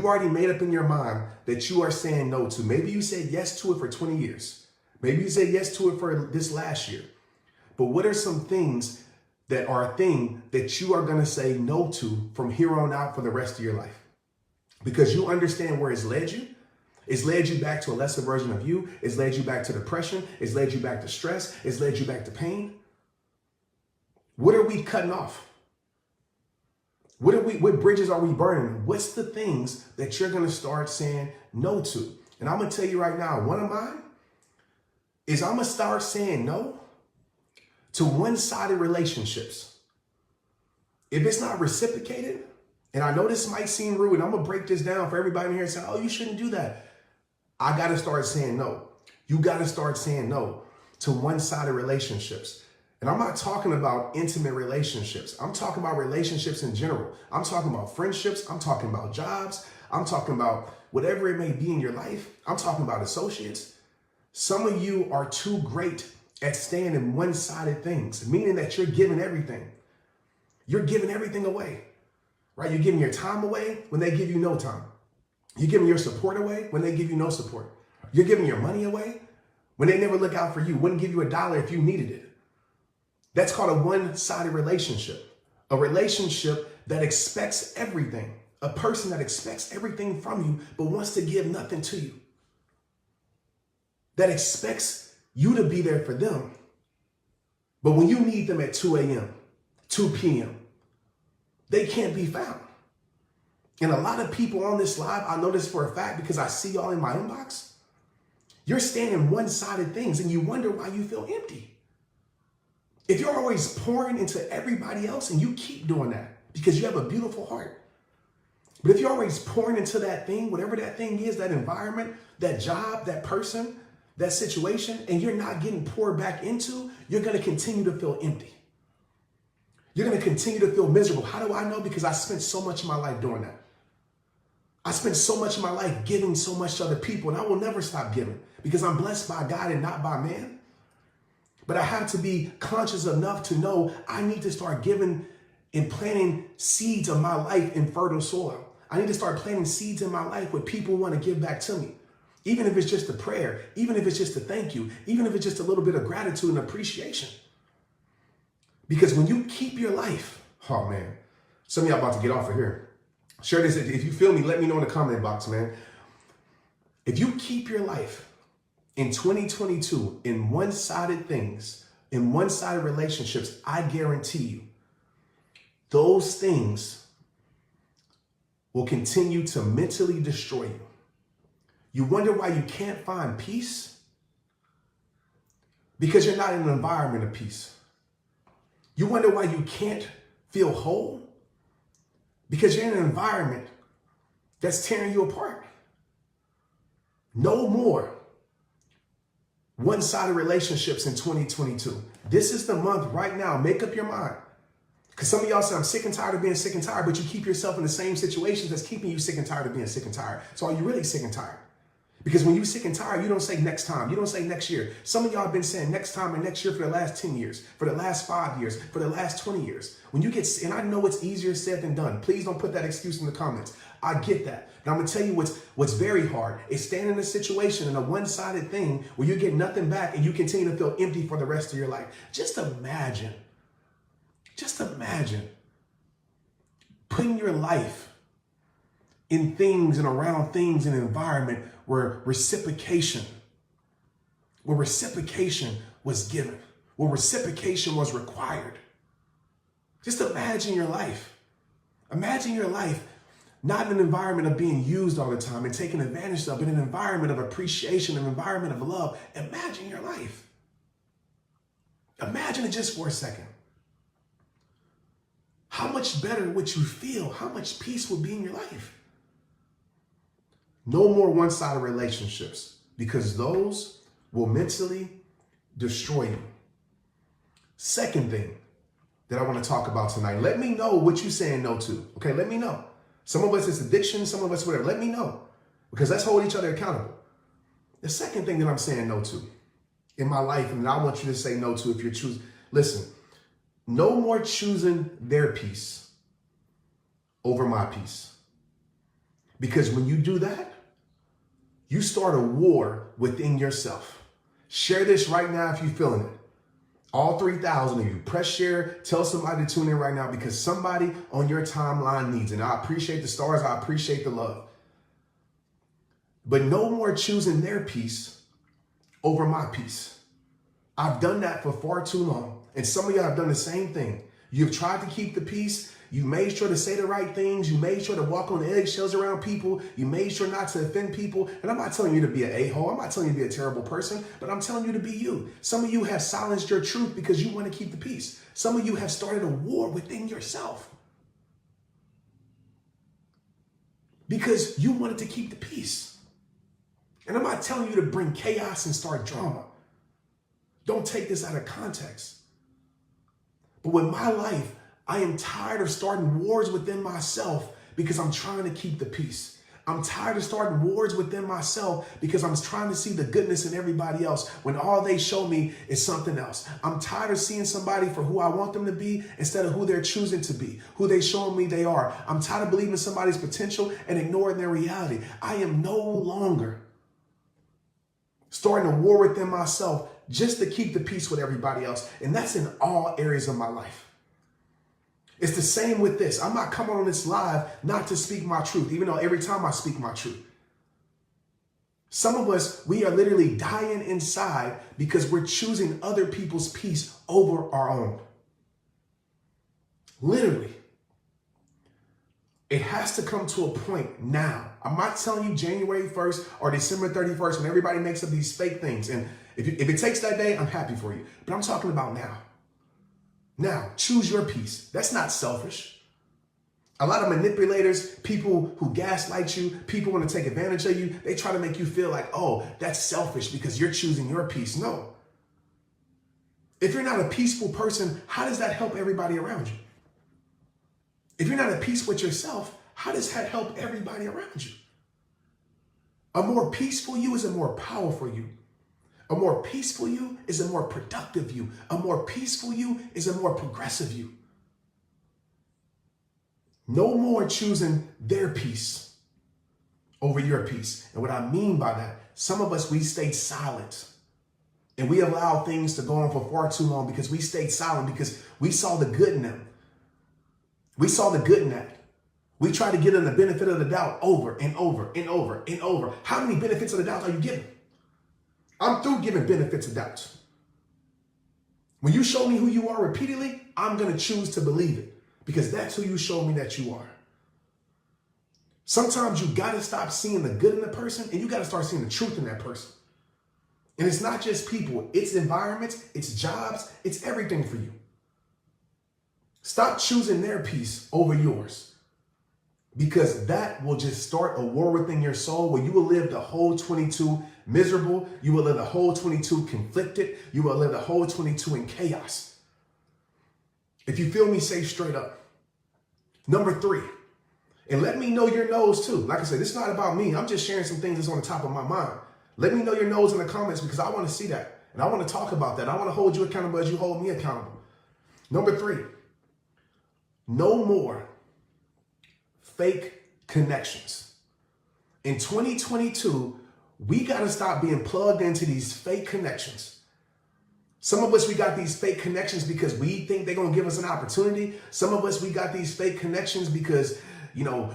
already made up in your mind that you are saying no to. Maybe you said yes to it for 20 years. Maybe you said yes to it for this last year. But what are some things that are a thing that you are going to say no to from here on out for the rest of your life? Because you understand where it's led you. It's led you back to a lesser version of you. It's led you back to depression. It's led you back to stress. It's led you back to pain. What are we cutting off? What bridges are we burning? What's the things that you're going to start saying no to? And I'm going to tell you right now, one of mine is I'm going to start saying no to one-sided relationships. If it's not reciprocated, and I know this might seem rude, and I'm going to break this down for everybody in here and say, oh, you shouldn't do that. I got to start saying no. You got to start saying no to one-sided relationships. And I'm not talking about intimate relationships. I'm talking about relationships in general. I'm talking about friendships. I'm talking about jobs. I'm talking about whatever it may be in your life. I'm talking about associates. Some of you are too great at staying in one-sided things, meaning that you're giving everything. You're giving everything away, right? You're giving your time away when they give you no time. You're giving your support away when they give you no support. You're giving your money away when they never look out for you, wouldn't give you $1 if you needed it. That's called a one-sided relationship. A relationship that expects everything. A person that expects everything from you, but wants to give nothing to you. That expects you to be there for them. But when you need them at 2 a.m., 2 p.m., they can't be found. And a lot of people on this live, I know this for a fact because I see y'all in my inbox. You're staying in one-sided things and you wonder why you feel empty. If you're always pouring into everybody else and you keep doing that because you have a beautiful heart. But if you're always pouring into that thing, whatever that thing is, that environment, that job, that person, that situation, and you're not getting poured back into, you're going to continue to feel empty. You're going to continue to feel miserable. How do I know? Because I spent so much of my life doing that. I spent so much of my life giving so much to other people, and I will never stop giving because I'm blessed by God and not by man. But I have to be conscious enough to know I need to start giving and planting seeds of my life in fertile soil. I need to start planting seeds in my life where people want to give back to me. Even if it's just a prayer, even if it's just a thank you, even if it's just a little bit of gratitude and appreciation. Because when you keep your life, oh man, some of y'all about to get off of here. Share this. If you feel me, let me know in the comment box, man. If you keep your life in 2022, in one-sided things, in one-sided relationships, I guarantee you, those things will continue to mentally destroy you. You wonder why you can't find peace? Because you're not in an environment of peace. You wonder why you can't feel whole? Because you're in an environment that's tearing you apart. No more one-sided relationships in 2022. This is the month right now. Make up your mind. Because some of y'all say, I'm sick and tired of being sick and tired, but you keep yourself in the same situations that's keeping you sick and tired of being sick and tired. So are you really sick and tired? Because when you're sick and tired, you don't say next time. You don't say next year. Some of y'all have been saying next time and next year for the last 10 years, for the last 5 years, for the last 20 years. When you get, and I know it's easier said than done. Please don't put that excuse in the comments. I get that. But I'm going to tell you what's very hard is staying in a situation, in a one-sided thing where you get nothing back and you continue to feel empty for the rest of your life. Just imagine putting your life in things and around things in an environment where reciprocation was given, where reciprocation was required. Just imagine your life. Imagine your life not in an environment of being used all the time and taken advantage of, but in an environment of appreciation, an environment of love. Imagine your life. Imagine it just for a second. How much better would you feel? How much peace would be in your life? No more one-sided relationships because those will mentally destroy you. Second thing that I want to talk about tonight. Let me know what you're saying no to. Okay, let me know. Some of us it's addiction, some of us whatever. Let me know because let's hold each other accountable. The second thing that I'm saying no to in my life, and I want you to say no to if you're choosing. Listen, no more choosing their peace over my peace. Because when you do that, you start a war within yourself. Share this right now if you're feeling it. All 3,000 of you, press share, tell somebody to tune in right now because somebody on your timeline needs it. And I appreciate the stars, I appreciate the love. But no more choosing their peace over my peace. I've done that for far too long. And some of y'all have done the same thing. You've tried to keep the peace. You made sure to say the right things. You made sure to walk on eggshells around people. You made sure not to offend people. And I'm not telling you to be an a-hole. I'm not telling you to be a terrible person, but I'm telling you to be you. Some of you have silenced your truth because you want to keep the peace. Some of you have started a war within yourself because you wanted to keep the peace. And I'm not telling you to bring chaos and start drama. Don't take this out of context. But with my life, I am tired of starting wars within myself because I'm trying to keep the peace. I'm tired of starting wars within myself because I'm trying to see the goodness in everybody else when all they show me is something else. I'm tired of seeing somebody for who I want them to be instead of who they're choosing to be, who they showing me they are. I'm tired of believing somebody's potential and ignoring their reality. I am no longer starting a war within myself just to keep the peace with everybody else. And that's in all areas of my life. It's the same with this. I'm not coming on this live not to speak my truth, even though every time I speak my truth. Some of us, we are literally dying inside because we're choosing other people's peace over our own. Literally. It has to come to a point now. I'm not telling you January 1st or December 31st when everybody makes up these fake things. And if it takes that day, I'm happy for you. But I'm talking about now. Now, choose your peace. That's not selfish. A lot of manipulators, people who gaslight you, people want to take advantage of you, they try to make you feel like, oh, that's selfish because you're choosing your peace. No. If you're not a peaceful person, how does that help everybody around you? If you're not at peace with yourself, how does that help everybody around you? A more peaceful you is a more powerful you. A more peaceful you is a more productive you. A more peaceful you is a more progressive you. No more choosing their peace over your peace. And what I mean by that, some of us, we stayed silent and we allowed things to go on for far too long because we stayed silent because we saw the good in them. We saw the good in that. We tried to give them the benefit of the doubt over and over and over and over. How many benefits of the doubt are you giving? I'm through giving benefits of doubt. When you show me who you are repeatedly, I'm going to choose to believe it because that's who you show me that you are. Sometimes you got to stop seeing the good in the person and you got to start seeing the truth in that person. And it's not just people, it's environments, it's jobs, it's everything for you. Stop choosing their peace over yours because that will just start a war within your soul where you will live the whole 22 miserable. You will live the whole 22 conflicted. You will live the whole 22 in chaos. If you feel me, say straight up. Number 3, and let me know your no's too. Like I said, this is not about me. I'm just sharing some things that's on the top of my mind. Let me know your no's in the comments because I want to see that. And I want to talk about that. I want to hold you accountable as you hold me accountable. Number 3, no more fake connections. In 2022, we got to stop being plugged into these fake connections. Some of us, we got these fake connections because we think they're going to give us an opportunity. Some of us, we got these fake connections because,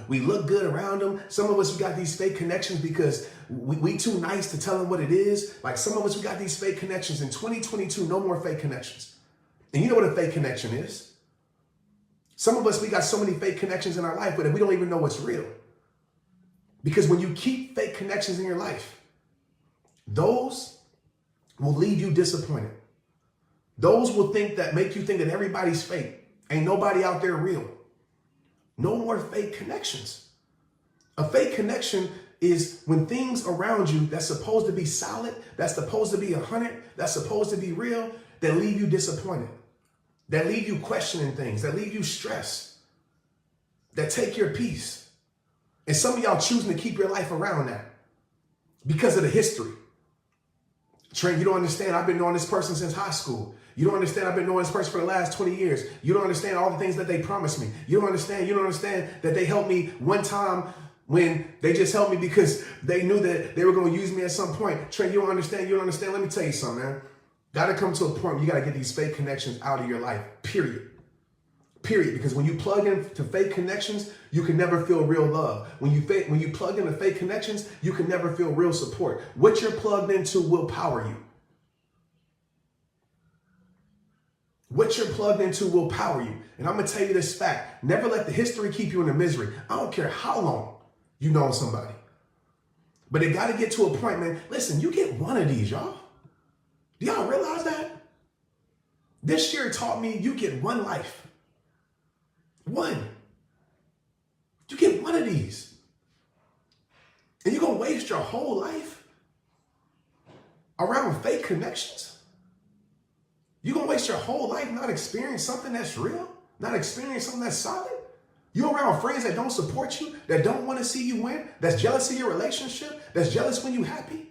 we look good around them. Some of us, we got these fake connections because we too nice to tell them what it is. Like some of us, we got these fake connections. In 2022, no more fake connections. And you know what a fake connection is? Some of us, we got so many fake connections in our life, but we don't even know what's real. Because when you keep fake connections in your life, those will leave you disappointed. Those will make you think that everybody's fake. Ain't nobody out there real. No more fake connections. A fake connection is when things around you that's supposed to be solid, that's supposed to be 100, that's supposed to be real, that leave you disappointed. That leave you questioning things, that leave you stressed, that take your peace. And some of y'all choosing to keep your life around that because of the history. Trent, you don't understand. I've been knowing this person since high school. You don't understand. I've been knowing this person for the last 20 years. You don't understand all the things that they promised me. You don't understand that they helped me one time when they just helped me because they knew that they were going to use me at some point. Trent, you don't understand. You don't understand. Let me tell you something, man. Got to come to a point where you got to get these fake connections out of your life, period. Period. Because when you plug into fake connections, you can never feel real love. When you plug into fake connections, you can never feel real support. What you're plugged into will power you. What you're plugged into will power you. And I'm going to tell you this fact. Never let the history keep you in the misery. I don't care how long you know somebody. But it got to get to a point, man. Listen, you get one of these, y'all. Do y'all realize that? This year taught me you get one life. One. You get one of these. And you're going to waste your whole life around fake connections? You're going to waste your whole life not experiencing something that's real? Not experiencing something that's solid? You're around friends that don't support you, that don't want to see you win, that's jealous of your relationship, that's jealous when you're happy,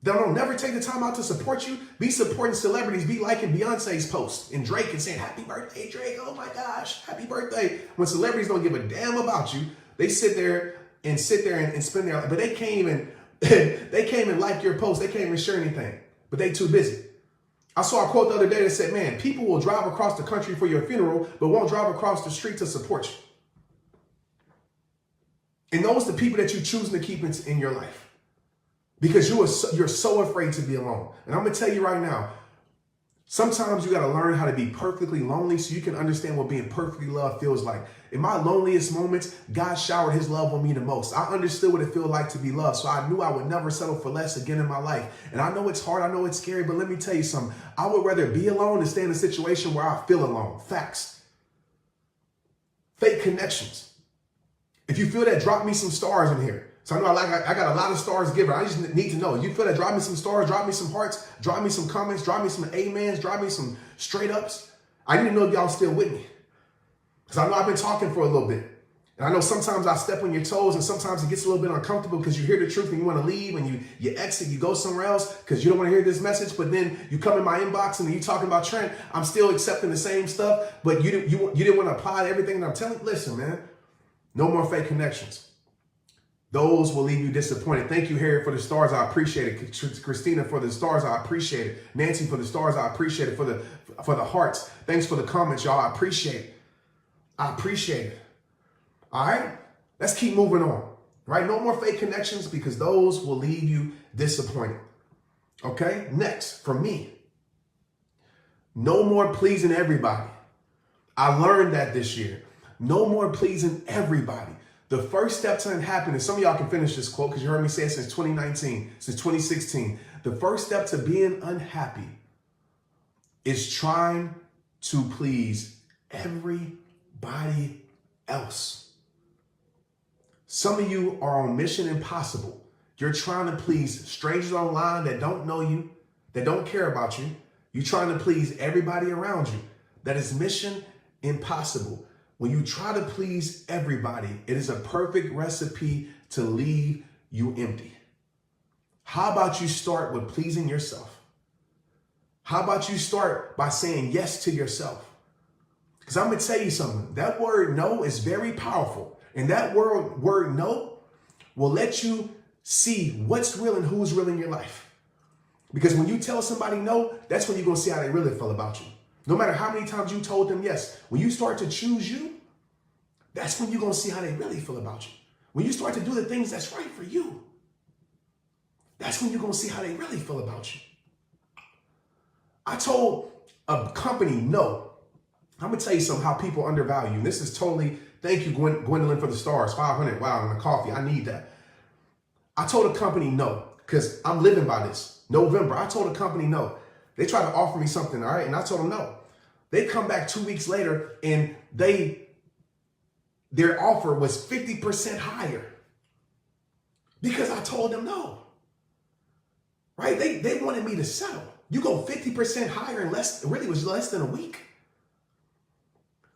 that don't never take the time out to support you. Be supporting celebrities, be liking Beyonce's post and Drake and saying, happy birthday, Drake. Oh my gosh, happy birthday. When celebrities don't give a damn about you, they sit there and spend their life. But they came and like your post. They can't even share anything, but they too busy. I saw a quote the other day that said, man, people will drive across the country for your funeral, but won't drive across the street to support you. And those are the people that you're choosing to keep in your life. Because you're so afraid to be alone. And I'm going to tell you right now, sometimes you got to learn how to be perfectly lonely so you can understand what being perfectly loved feels like. In my loneliest moments, God showered his love on me the most. I understood what it feels like to be loved. So I knew I would never settle for less again in my life. And I know it's hard. I know it's scary. But let me tell you something. I would rather be alone than stay in a situation where I feel alone. Facts. Fake connections. If you feel that, drop me some stars in here. So I know I got a lot of stars given. I just need to know. You feel that? Drop me some stars, drop me some hearts, drop me some comments, drop me some amens, drop me some straight ups. I need to know if y'all still with me. Because I know I've been talking for a little bit. And I know sometimes I step on your toes and sometimes it gets a little bit uncomfortable because you hear the truth and you want to leave and you exit, you go somewhere else because you don't want to hear this message. But then you come in my inbox and you talking about Trent. I'm still accepting the same stuff, but you didn't want to apply everything that I'm telling you. Listen, man, no more fake connections. Those will leave you disappointed. Thank you, Harry, for the stars. I appreciate it. Christina, for the stars. I appreciate it. Nancy, for the stars. I appreciate it. For the hearts. Thanks for the comments, y'all. I appreciate it. I appreciate it. All right? Let's keep moving on. Right? No more fake connections because those will leave you disappointed. Okay? Next, for me, no more pleasing everybody. I learned that this year. No more pleasing everybody. The first step to happiness, some of y'all can finish this quote because you heard me say it since 2019, since 2016. The first step to being unhappy is trying to please everybody else. Some of you are on Mission Impossible. You're trying to please strangers online that don't know you, that don't care about you. You're trying to please everybody around you. That is Mission Impossible. When you try to please everybody, it is a perfect recipe to leave you empty. How about you start with pleasing yourself? How about you start by saying yes to yourself? Because I'm going to tell you something. That word no is very powerful. And that word no will let you see what's real and who's real in your life. Because when you tell somebody no, that's when you're going to see how they really feel about you. No matter how many times you told them yes, when you start to choose you, that's when you're going to see how they really feel about you. When you start to do the things that's right for you, that's when you're going to see how they really feel about you. I told a company no. I'm going to tell you something, how people undervalue you. This is totally, thank you, Gwendolyn, for the stars, 500. Wow, and the coffee, I need that. I told a company no, because I'm living by this. November, I told a company no. They tried to offer me something, all right? And I told them no. They come back 2 weeks later and their offer was 50% higher because I told them no, right? They wanted me to settle. You go 50% higher in less, really was less than a week.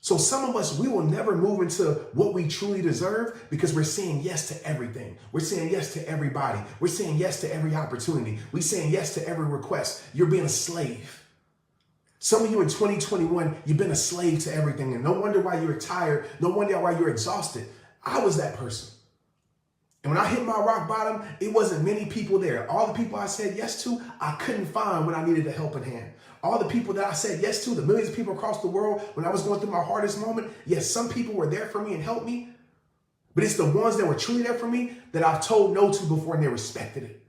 So some of us, we will never move into what we truly deserve because we're saying yes to everything. We're saying yes to everybody. We're saying yes to every opportunity. We're saying yes to every request. You're being a slave. Some of you in 2021, you've been a slave to everything. And no wonder why you're tired. No wonder why you're exhausted. I was that person. And when I hit my rock bottom, it wasn't many people there. All the people I said yes to, I couldn't find when I needed a helping hand. All the people that I said yes to, the millions of people across the world, when I was going through my hardest moment, yes, some people were there for me and helped me. But it's the ones that were truly there for me that I've told no to before and they respected it.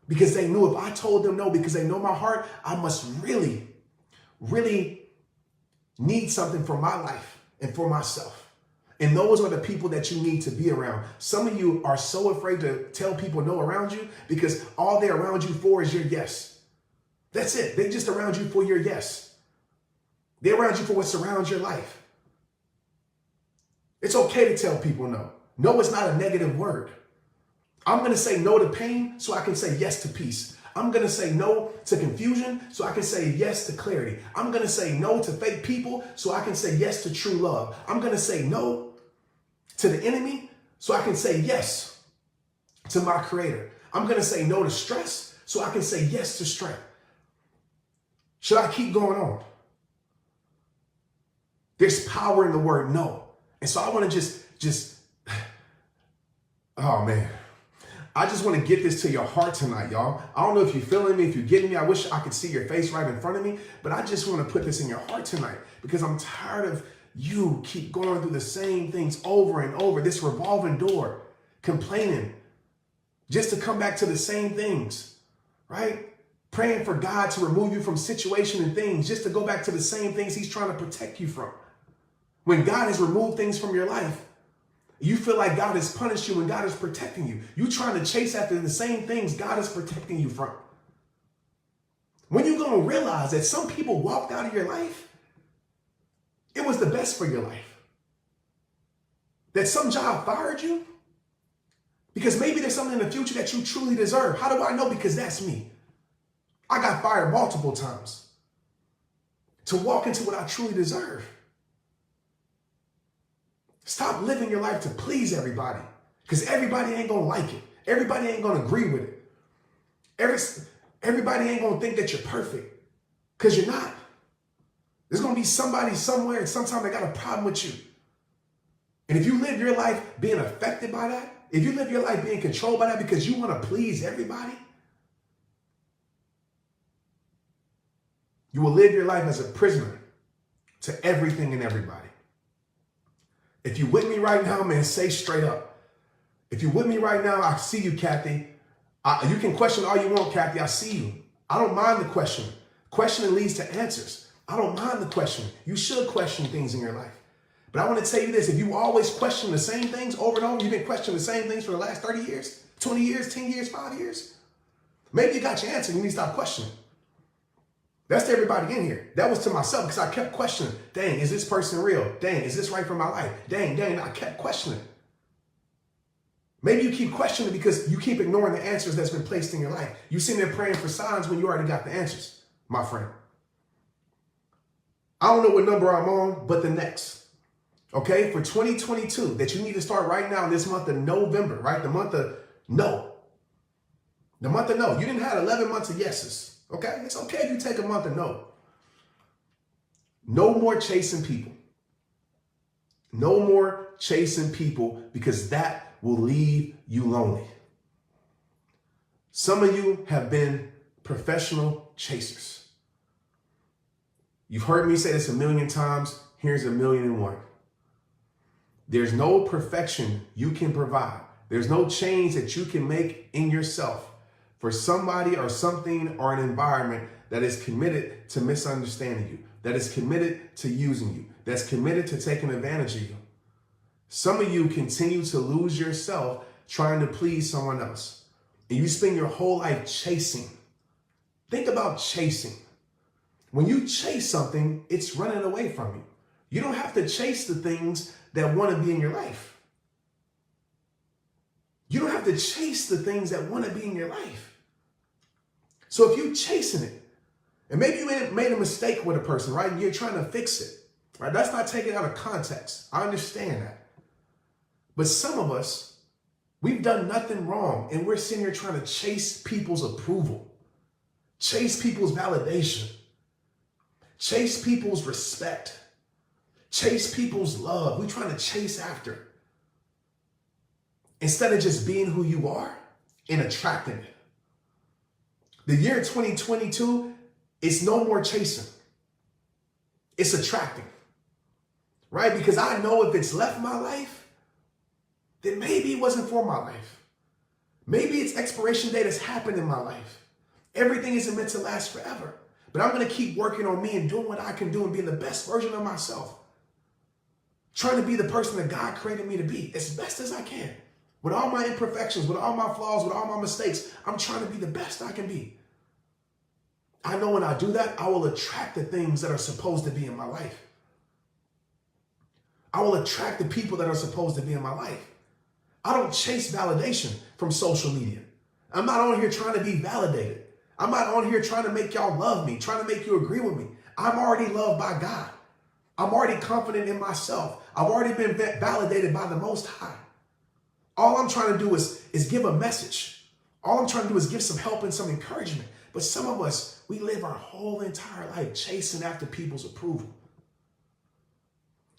Because they knew if I told them no, because they know my heart, I must really, really need something for my life and for myself. And those are the people that you need to be around. Some of you are so afraid to tell people no around you because all they're around you for is your yes. That's it. They're just around you for your yes. They're around you for what surrounds your life. It's okay to tell people no. No is not a negative word. I'm going to say no to pain so I can say yes to peace. I'm going to say no to confusion so I can say yes to clarity. I'm going to say no to fake people so I can say yes to true love. I'm going to say no to the enemy so I can say yes to my creator. I'm going to say no to stress so I can say yes to strength. Should I keep going on? There's power in the word no. And so I want to just, oh man. I just want to get this to your heart tonight, y'all. I don't know if you're feeling me, if you're getting me. I wish I could see your face right in front of me, but I just want to put this in your heart tonight because I'm tired of you keep going through the same things over and over, this revolving door, complaining, just to come back to the same things, right? Praying for God to remove you from situation and things, just to go back to the same things he's trying to protect you from. When God has removed things from your life, you feel like God has punished you and God is protecting you. You're trying to chase after the same things God is protecting you from. When you're going to realize that some people walked out of your life, it was the best for your life. That some job fired you, because maybe there's something in the future that you truly deserve. How do I know? Because that's me. I got fired multiple times to walk into what I truly deserve. Stop living your life to please everybody, because everybody ain't going to like it. Everybody ain't going to agree with it. Everybody ain't going to think that you're perfect, because you're not. There's going to be somebody somewhere and sometime that got a problem with you. And if you live your life being affected by that, if you live your life being controlled by that because you want to please everybody, you will live your life as a prisoner to everything and everybody. If you're with me right now, man, say straight up. If you're with me right now, I see you, Kathy. You can question all you want, Kathy. I see you. I don't mind the question. Questioning leads to answers. I don't mind the question. You should question things in your life. But I want to tell you this. If you always question the same things over and over, you've been questioning the same things for the last 30 years, 20 years, 10 years, 5 years, maybe you got your answer. You need to stop questioning. That's to everybody in here. That was to myself because I kept questioning. Dang, is this person real? Dang, is this right for my life? Dang, I kept questioning. Maybe you keep questioning because you keep ignoring the answers that's been placed in your life. You sitting there praying for signs when you already got the answers, my friend. I don't know what number I'm on, but the next. Okay, for 2022, that you need to start right now in this month of November, right? The month of no. The month of no. You didn't have 11 months of yeses. Okay, it's okay if you take a month of no. No more chasing people. No more chasing people, because that will leave you lonely. Some of you have been professional chasers. You've heard me say this a million times. Here's 1,000,001. There's no perfection you can provide. There's no change that you can make in yourself for somebody or something or an environment that is committed to misunderstanding you, that is committed to using you, that's committed to taking advantage of you. Some of you continue to lose yourself trying to please someone else. And you spend your whole life chasing. Think about chasing. When you chase something, it's running away from you. You don't have to chase the things that want to be in your life. You don't have to chase the things that want to be in your life. So if you're chasing it, and maybe you made a mistake with a person, right? And you're trying to fix it, right? That's not taken out of context. I understand that. But some of us, we've done nothing wrong, and we're sitting here trying to chase people's approval, chase people's validation, chase people's respect, chase people's love. We're trying to chase after. instead of just being who you are and attracting it. The year 2022 is no more chasing. It's attracting, right? Because I know if it's left my life, then maybe it wasn't for my life. Maybe its expiration date has happened in my life. Everything isn't meant to last forever. But I'm going to keep working on me and doing what I can do and being the best version of myself. Trying to be the person that God created me to be as best as I can. With all my imperfections, with all my flaws, with all my mistakes, I'm trying to be the best I can be. I know when I do that, I will attract the things that are supposed to be in my life. I will attract the people that are supposed to be in my life. I don't chase validation from social media. I'm not on here trying to be validated. I'm not on here trying to make y'all love me, trying to make you agree with me. I'm already loved by God. I'm already confident in myself. I've already been validated by the Most High. All I'm trying to do is give a message. All I'm trying to do is give some help and some encouragement. But some of us, we live our whole entire life chasing after people's approval.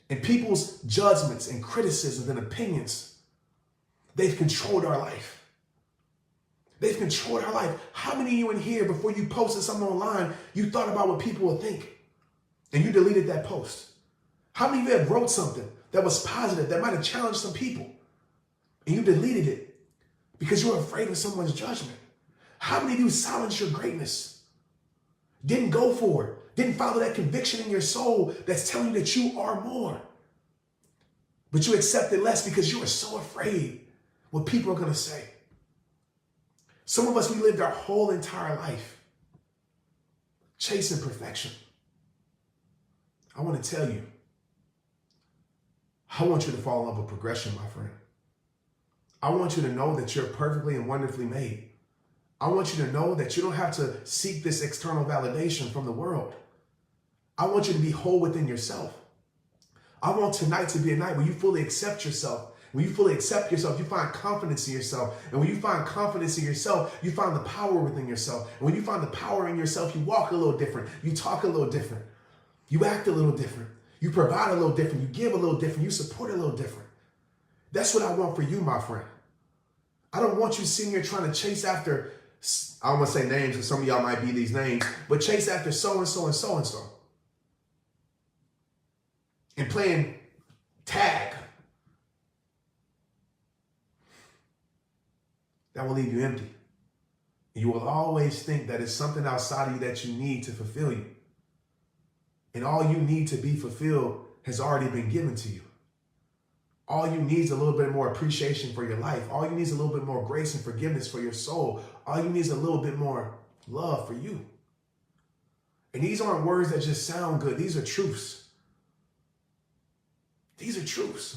And people's judgments and criticisms and opinions, they've controlled our life. They've controlled our life. How many of you in here, before you posted something online, you thought about what people would think and you deleted that post? How many of you have wrote something that was positive, that might have challenged some people, and you deleted it because you were afraid of someone's judgment? How many of you silenced your greatness? Didn't go for it. Didn't follow that conviction in your soul that's telling you that you are more. But you accepted less because you were so afraid what people are going to say. Some of us, we lived our whole entire life chasing perfection. I want to tell you, I want you to fall in love with progression, my friend. I want you to know that you're perfectly and wonderfully made. I want you to know that you don't have to seek this external validation from the world. I want you to be whole within yourself. I want tonight to be a night where you fully accept yourself. When you fully accept yourself, you find confidence in yourself. And when you find confidence in yourself, you find the power within yourself. And when you find the power in yourself, you walk a little different. You talk a little different. You act a little different. You provide a little different. You give a little different. You support a little different. That's what I want for you, my friend. I don't want you sitting here trying to chase after, I don't want to say names because some of y'all might be these names, but chase after so-and-so and so-and-so. And playing tag. That will leave you empty. You will always think that it's something outside of you that you need to fulfill you. And all you need to be fulfilled has already been given to you. All you need is a little bit more appreciation for your life. All you need is a little bit more grace and forgiveness for your soul. All you need is a little bit more love for you. And these aren't words that just sound good. These are truths. These are truths.